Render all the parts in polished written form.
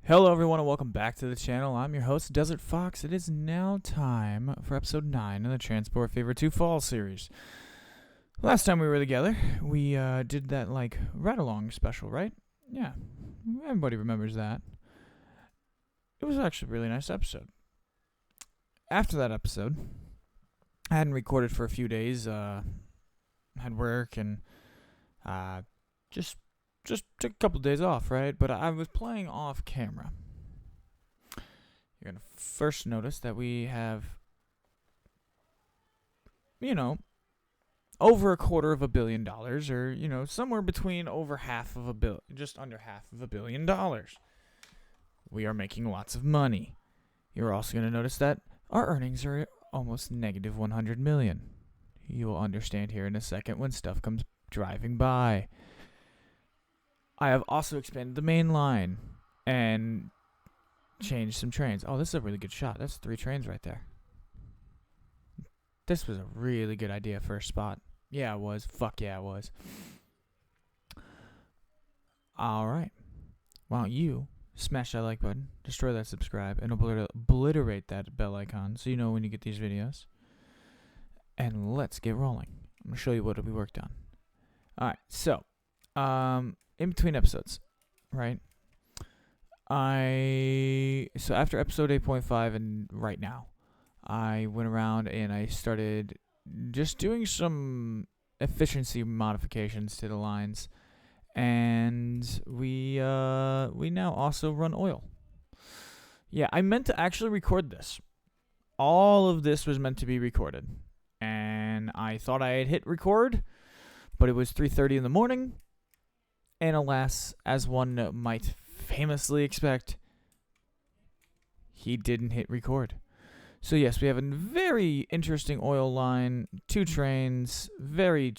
Hello everyone and welcome back to the channel. I'm your host, DesertFox. It is now time for episode 9 of the Transport Fever 2 Fall series. Last time we were together, we did that ride-along special, right? Yeah, everybody remembers that. It was actually a really nice episode. After that episode, I hadn't recorded for a few days, had work and just took a couple days off, right? But I was playing off camera. You're going to first notice that we have, over $250 million, or, somewhere between over half of a bill, just under half of $1 billion. We are making lots of money. You're also going to notice that our earnings are almost negative 100 million. You will understand here in a second when stuff comes driving by. I have also expanded the main line and changed some trains. Oh, this is a really good shot. That's 3 trains right there. This was a really good idea for a spot. Yeah, it was. Fuck yeah, it was. Alright. Why don't you smash that like button, destroy that subscribe, and obliterate that bell icon so you know when you get these videos. And let's get rolling. I'm going to show you what we worked on. Alright, so, in between episodes, right? So after episode 8.5 and right now, I went around and I started just doing some efficiency modifications to the lines, and we now also run oil. Yeah, I meant to actually record this. All of this was meant to be recorded, and I thought I had hit record, but it was 3:30 in the morning, and alas, as one might famously expect, he didn't hit record. So yes, we have a very interesting oil line, 2 trains, very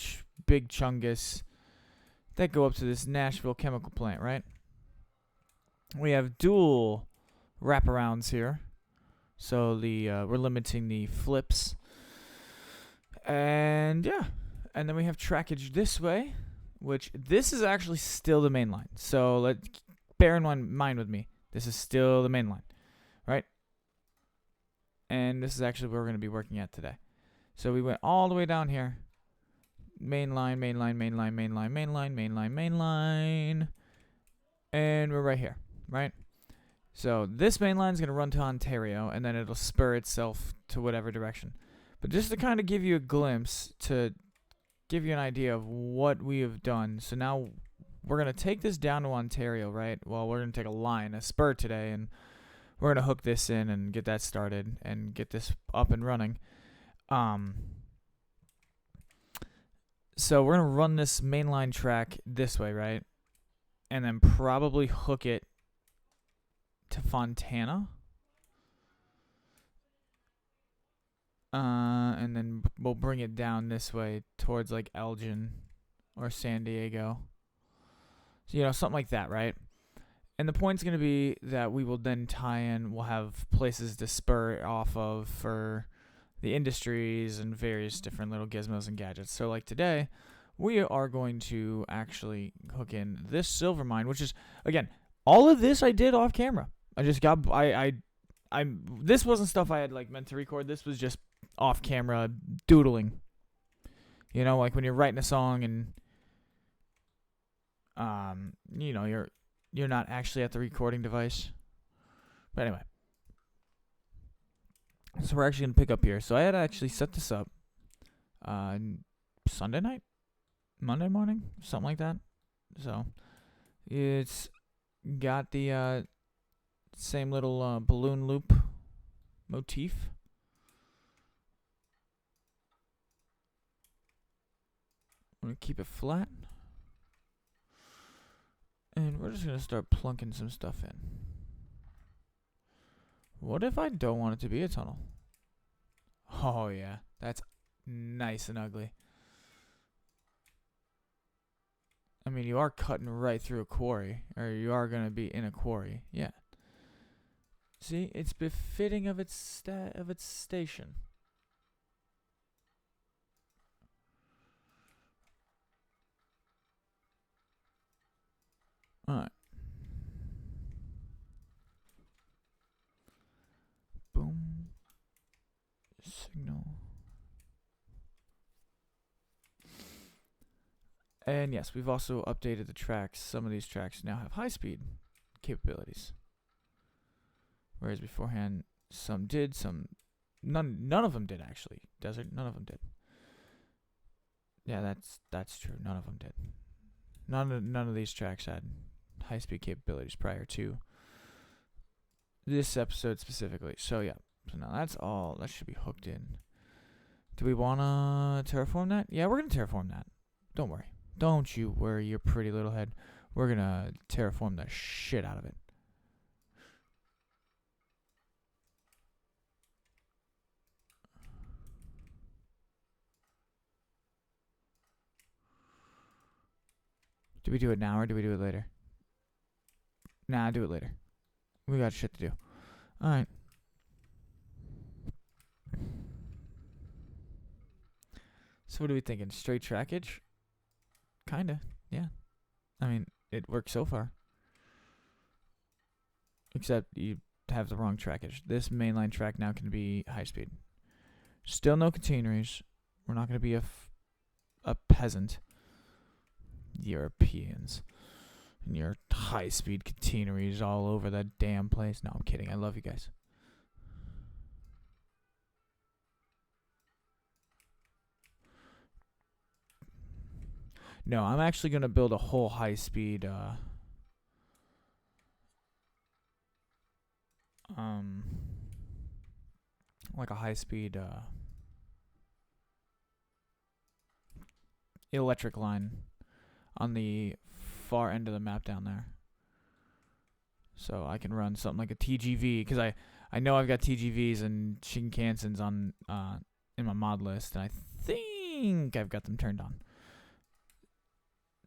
big chungus that go up to this Nashville chemical plant, right? We have dual wraparounds here, so we're limiting the flips, and yeah, and then we have trackage this way, which this is actually still the main line. So bear in mind with me, this is still the main line, right? And this is actually where we're going to be working at today. So we went all the way down here. Main line, main line, main line, main line, main line, main line, main line. And we're right here, right? So this main line is going to run to Ontario, and then it'll spur itself to whatever direction. But just to kind of give you a glimpse, to give you an idea of what we have done. So now we're going to take this down to Ontario, right? Well, we're going to take a line, a spur today, and we're going to hook this in and get that started and get this up and running. So we're going to run this mainline track this way, right? And then probably hook it to Fontana. And then we'll bring it down this way towards like Elgin or San Diego. So, something like that, right? And the point's going to be that we will then tie in, we'll have places to spur off of for the industries and various different little gizmos and gadgets. So like today, we are going to actually hook in this silver mine, which is, again, all of this I did off camera. I just got, this wasn't stuff I had meant to record. This was just off camera doodling. Like when you're writing a song and, you're not actually at the recording device. But anyway. So we're actually going to pick up here. So I had actually set this up Sunday night? Monday morning? Something like that. So it's got the same little balloon loop motif. I'm going to keep it flat. And we're just going to start plunking some stuff in. What if I don't want it to be a tunnel? Oh, yeah. That's nice and ugly. I mean, you are cutting right through a quarry. Or you are going to be in a quarry. Yeah. See? It's befitting of its station. Alright. Signal. And yes, we've also updated the tracks. Some of these tracks now have high-speed capabilities, whereas beforehand some did, some none of them did actually. Desert, none of them did. Yeah, that's true. None of them did. None of these tracks had high-speed capabilities prior to this episode specifically. So yeah, so now that's all. That should be hooked in. Do we wanna terraform that? Yeah, we're gonna terraform that. Don't worry. Don't you worry your pretty little head. We're gonna terraform the shit out of it. Do we do it now or do we do it later? Nah, do it later. We got shit to do. Alright. So what are we thinking? Straight trackage? Kinda, yeah. I mean, it works so far. Except you have the wrong trackage. This mainline track now can be high speed. Still no catenaries. We're not going to be a peasant. Europeans. And your high speed catenaries all over that damn place. No, I'm kidding. I love you guys. No, I'm actually going to build a whole high speed like a high speed electric line on the far end of the map down there. So I can run something like a TGV, because I know I've got TGVs and Shinkansens on in my mod list, and I think I've got them turned on.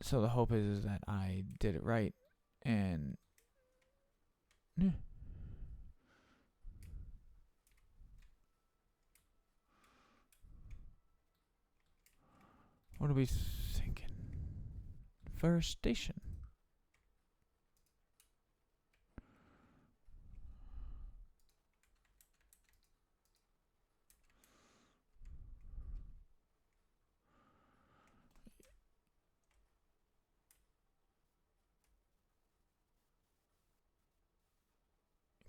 So the hope is that I did it right, and yeah. What are we thinking? First station.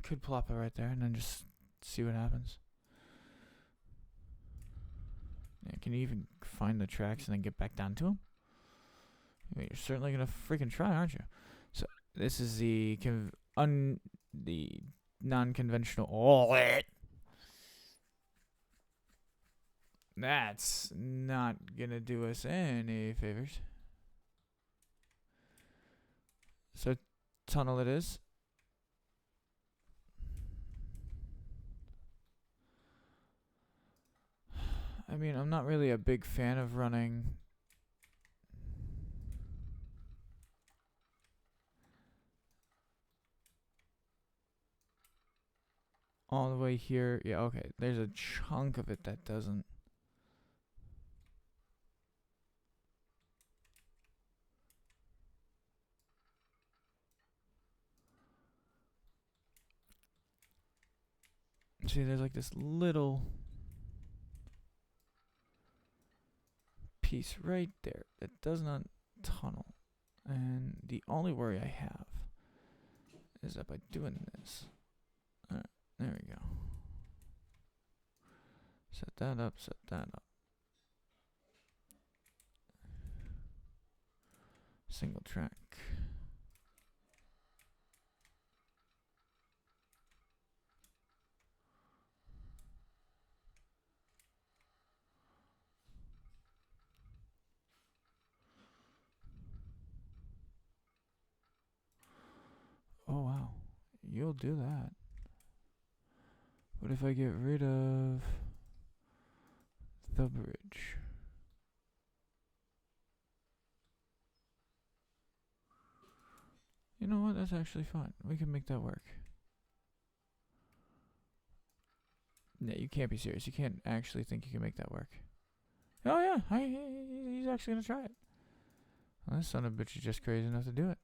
Could plop it right there and then just see what happens. Yeah, can you even find the tracks and then get back down to them? You're certainly gonna freaking try, aren't you? So this is the the non-conventional. Oh, that's not gonna do us any favors. So tunnel it is. I mean, I'm not really a big fan of running all the way here. Yeah, okay. There's a chunk of it that doesn't. See, there's like this little piece right there that does not tunnel. And the only worry I have is that by doing this. Alright, there we go. Set that up, set that up. Single track. Oh wow, you'll do that. What if I get rid of the bridge? You know what, that's actually fine. We can make that work. Yeah, you can't be serious. You can't actually think you can make that work. Oh yeah, he's actually gonna try it. Well, this son of a bitch is just crazy enough to do it.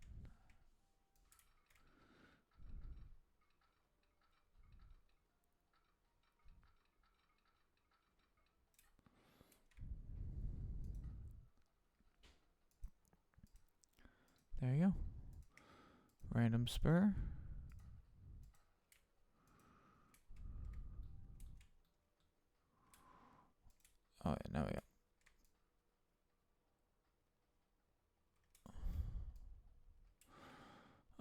There you go. Random spur. Oh, yeah, now we got.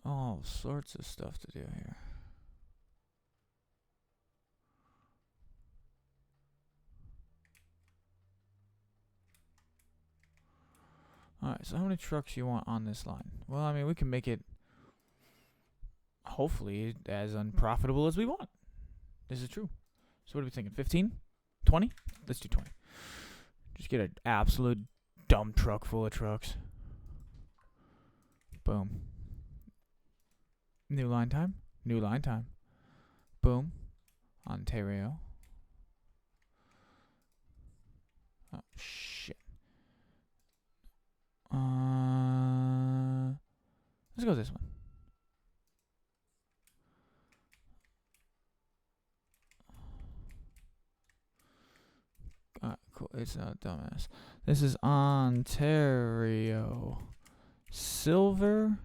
All sorts of stuff to do here. Alright, so how many trucks you want on this line? Well, I mean, we can make it, hopefully, as unprofitable as we want. This is true. So what are we thinking, 15? 20? Let's do 20. Just get an absolute dump truck full of trucks. Boom. New line time. New line time. Boom. Ontario. Oh, shit. Let's go with this one. Alright, cool. It's not dumbass. This is Ontario. Silver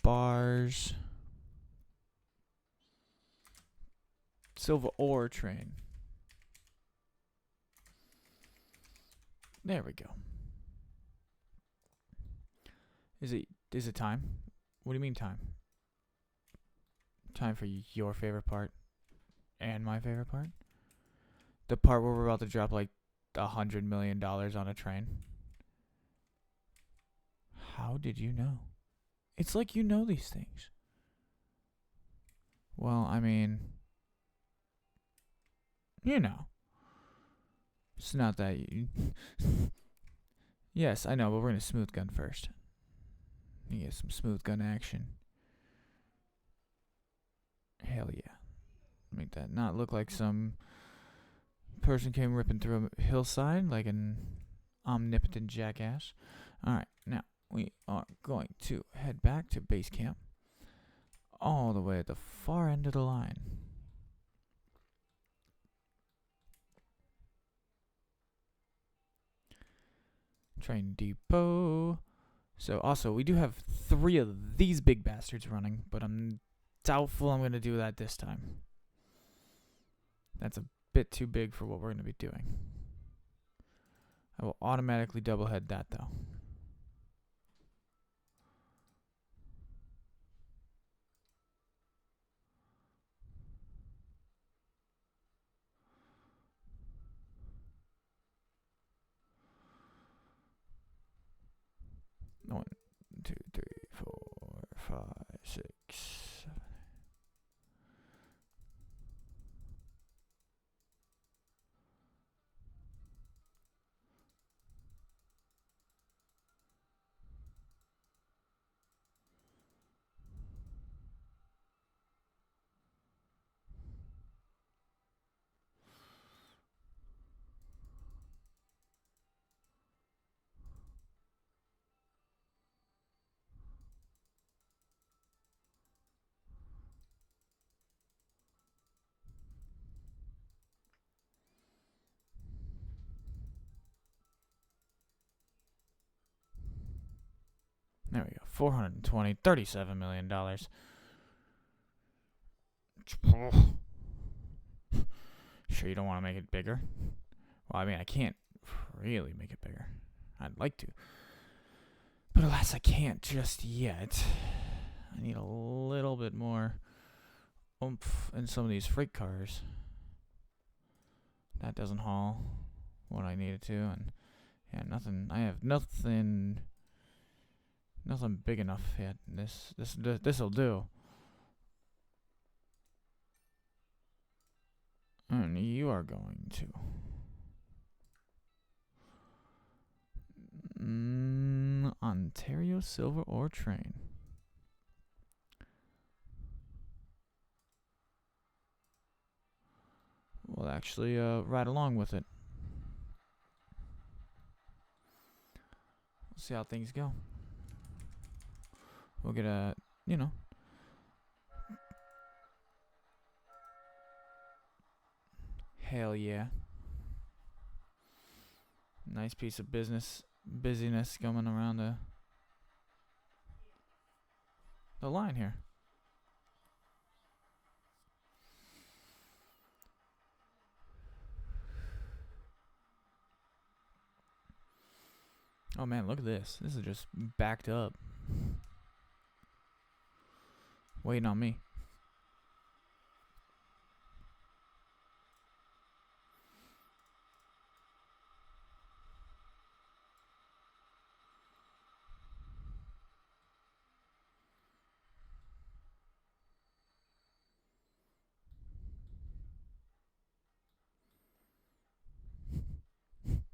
bars. Silver ore train. There we go. Is it time? What do you mean time? Time for your favorite part and my favorite part? The part where we're about to drop like $100 million on a train. How did you know? It's like you know these things. Well, I mean, you know. It's not that you... Yes, I know, but we're going to smooth gun first. You get some smooth gun action. Hell yeah. Make that not look like some person came ripping through a hillside like an omnipotent jackass. Alright, now we are going to head back to base camp. All the way at the far end of the line. Train depot. So also, we do have 3 of these big bastards running, but I'm doubtful I'm going to do that this time. That's a bit too big for what we're going to be doing. I will automatically double head that though. One, 2, 3, 4, 5, 6, 7. There we go. 420, $37 million. Sure you don't want to make it bigger? Well, I mean, I can't really make it bigger. I'd like to. But alas, I can't just yet. I need a little bit more oomph in some of these freight cars. That doesn't haul what I need it to, and yeah, nothing. I have nothing big enough yet. This'll do. And you are going to. Ontario Silver Ore Train. We'll actually ride along with it. We'll see how things go. We'll get a, you know. Hell yeah. Nice piece of busyness going around the the line here. Oh man, look at this. This is just backed up. Waiting on me.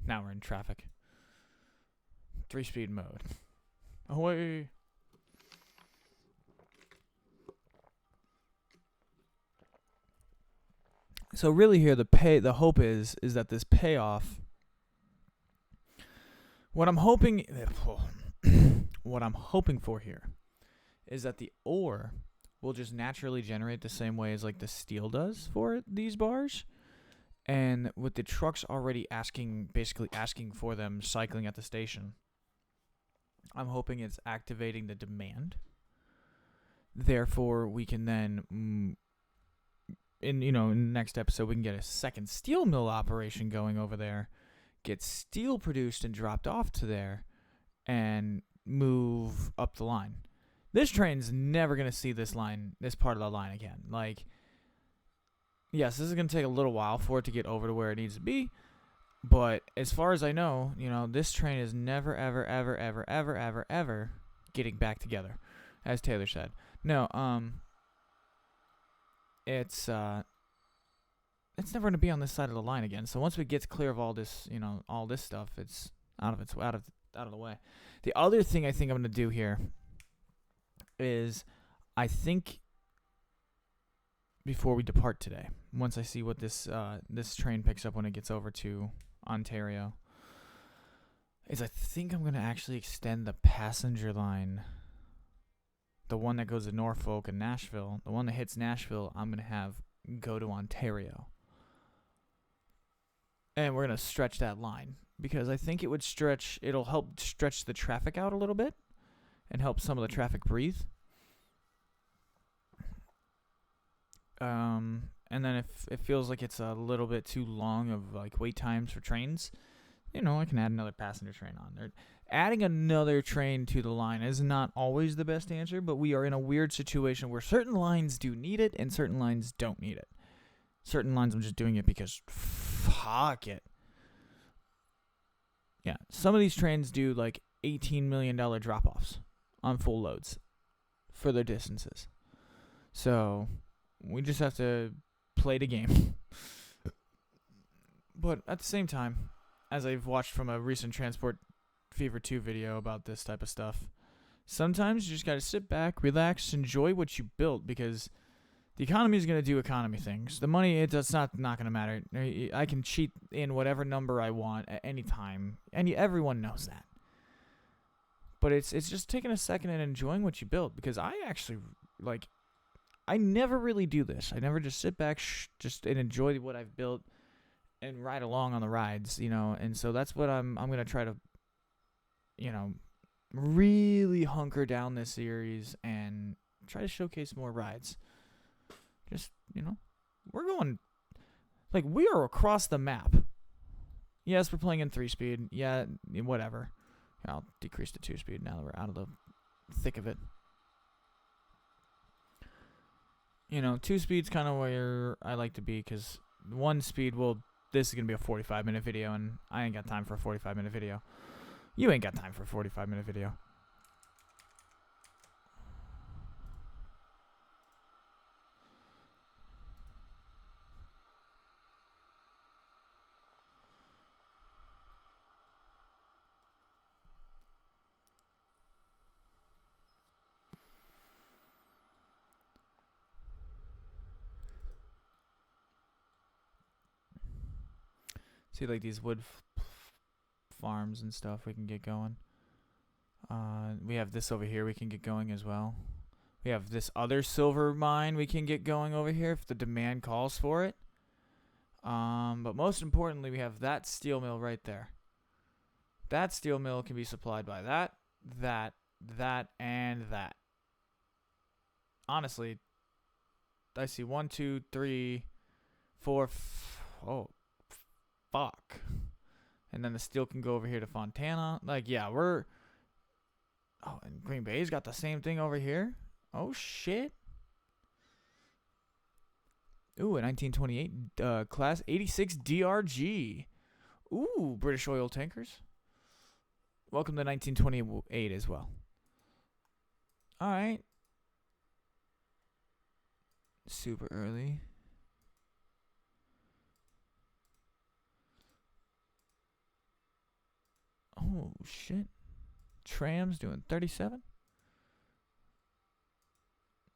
Now we're in traffic. 3-speed mode. Away. So really here the hope is that this payoff, what I'm hoping for here is that the ore will just naturally generate the same way as like the steel does for these bars. And with the trucks already basically asking for them cycling at the station, I'm hoping it's activating the demand. Therefore, we can then, in the next episode, we can get a second steel mill operation going over there, get steel produced and dropped off to there, and move up the line. This train's never going to see this part of the line again. Like, yes, this is going to take a little while for it to get over to where it needs to be. But as far as I know, this train is never, ever, ever, ever, ever, ever, ever getting back together, as Taylor said. No, it's never going to be on this side of the line again. So once we get clear of all this, all this stuff, it's out of the way. The other thing I think I'm going to do here is, I think, before we depart today, once I see what this train picks up when it gets over to Ontario, is I think I'm going to actually extend the passenger line, the one that goes to Norfolk and Nashville, the one that hits Nashville, I'm going to have go to Ontario. And we're going to stretch that line, because I think it'll help stretch the traffic out a little bit and help some of the traffic breathe. And then if it feels like it's a little bit too long of like wait times for trains, I can add another passenger train on there. Adding another train to the line is not always the best answer, but we are in a weird situation where certain lines do need it and certain lines don't need it. Certain lines I'm just doing it because fuck it. Yeah, some of these trains do like $18 million drop-offs on full loads for their distances. So we just have to play the game. But at the same time, as I've watched from a recent Transport Fever 2 video about this type of stuff, sometimes you just got to sit back, relax, enjoy what you built, because the economy is going to do economy things. The money, it's not going to matter. I can cheat in whatever number I want at any time, and everyone knows that. But it's just taking a second and enjoying what you built, because I actually, I never really do this. I never just sit back just and enjoy what I've built and ride along on the rides, and so that's what I'm going to try to, really hunker down this series and try to showcase more rides. Just, we're going, we are across the map. Yes, we're playing in 3-speed. Yeah, whatever. I'll decrease to 2-speed now that we're out of the thick of it. 2-speed's kind of where I like to be, because 1-speed, this is going to be a 45-minute video, and I ain't got time for a 45-minute video. You ain't got time for a 45-minute video. See, these wood farms and stuff we can get going. We have this over here we can get going as well. We have this other silver mine we can get going over here if the demand calls for it. But most importantly, we have that steel mill right there. That steel mill can be supplied by that, and that. honestly, I see 1, 2, 3, 4. Oh, fuck. And then the steel can go over here to Fontana. Like, yeah, we're. Oh, and Green Bay's got the same thing over here. Oh shit. Ooh, a 1928 Class 86 DRG. Ooh, British oil tankers. Welcome to 1928 as well. All right. Super early. Oh shit. Trams doing 37.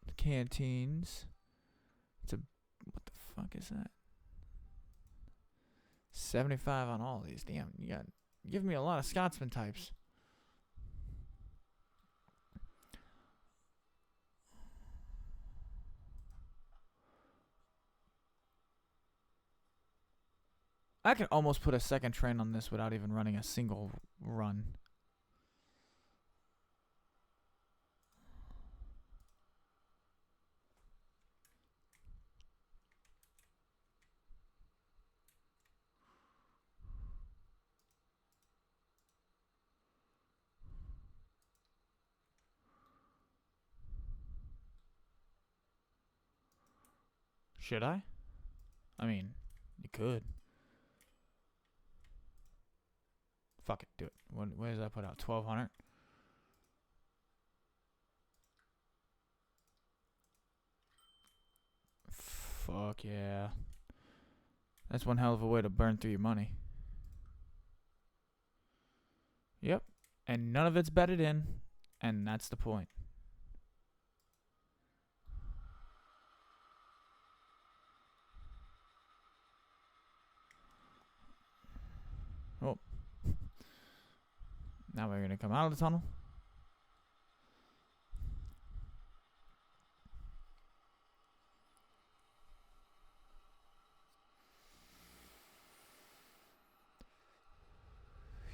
The canteens. It's a what the fuck is that? 75 on all these. Damn, you give me a lot of Scotsman types. I could almost put a second train on this without even running a single run. Should I? I mean, you could. Fuck it, do it. What does that put out? 1,200? Fuck yeah. That's one hell of a way to burn through your money. Yep. And none of it's bedded in. And that's the point. Oh. Now we're going to come out of the tunnel.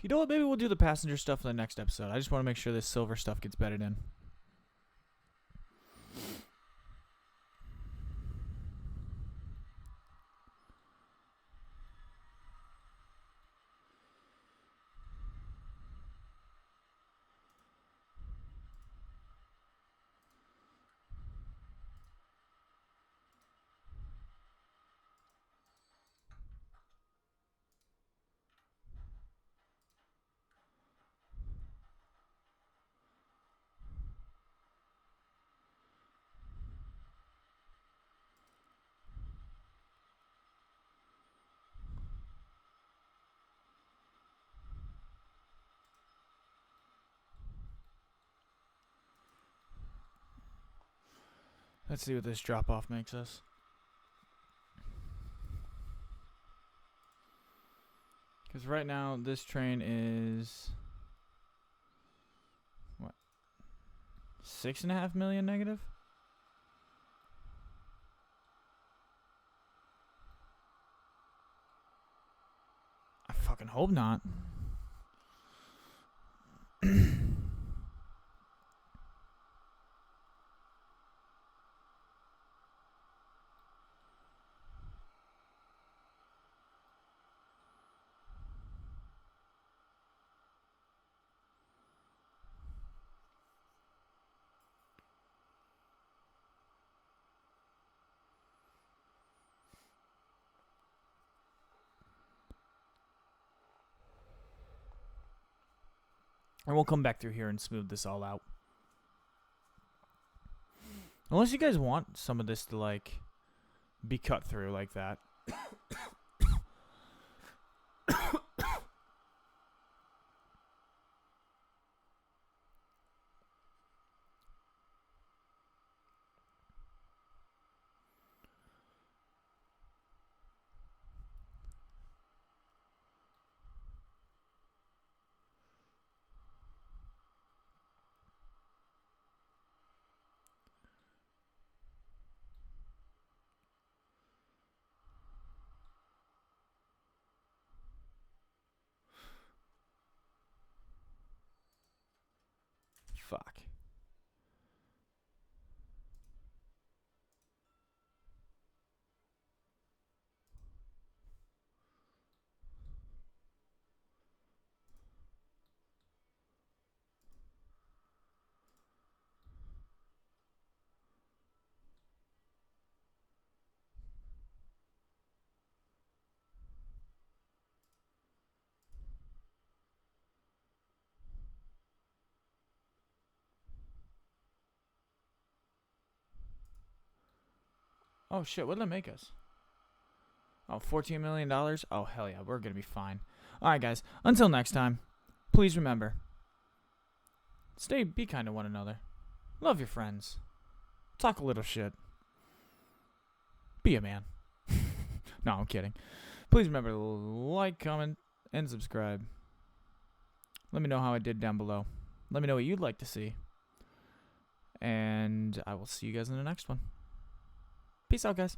You know what? Maybe we'll do the passenger stuff in the next episode. I just want to make sure this silver stuff gets bedded in. Let's see what this drop-off makes us. Because right now, this train is... What? 6.5 million negative? I fucking hope not. And we'll come back through here and smooth this all out. Unless you guys want some of this to, like, be cut through like that. Oh, shit. What did that make us? Oh, $14 million? Oh, hell yeah. We're going to be fine. All right, guys. Until next time, please remember, be kind to one another. Love your friends. Talk a little shit. Be a man. No, I'm kidding. Please remember to like, comment, and subscribe. Let me know how I did down below. Let me know what you'd like to see. And I will see you guys in the next one. Peace out, guys.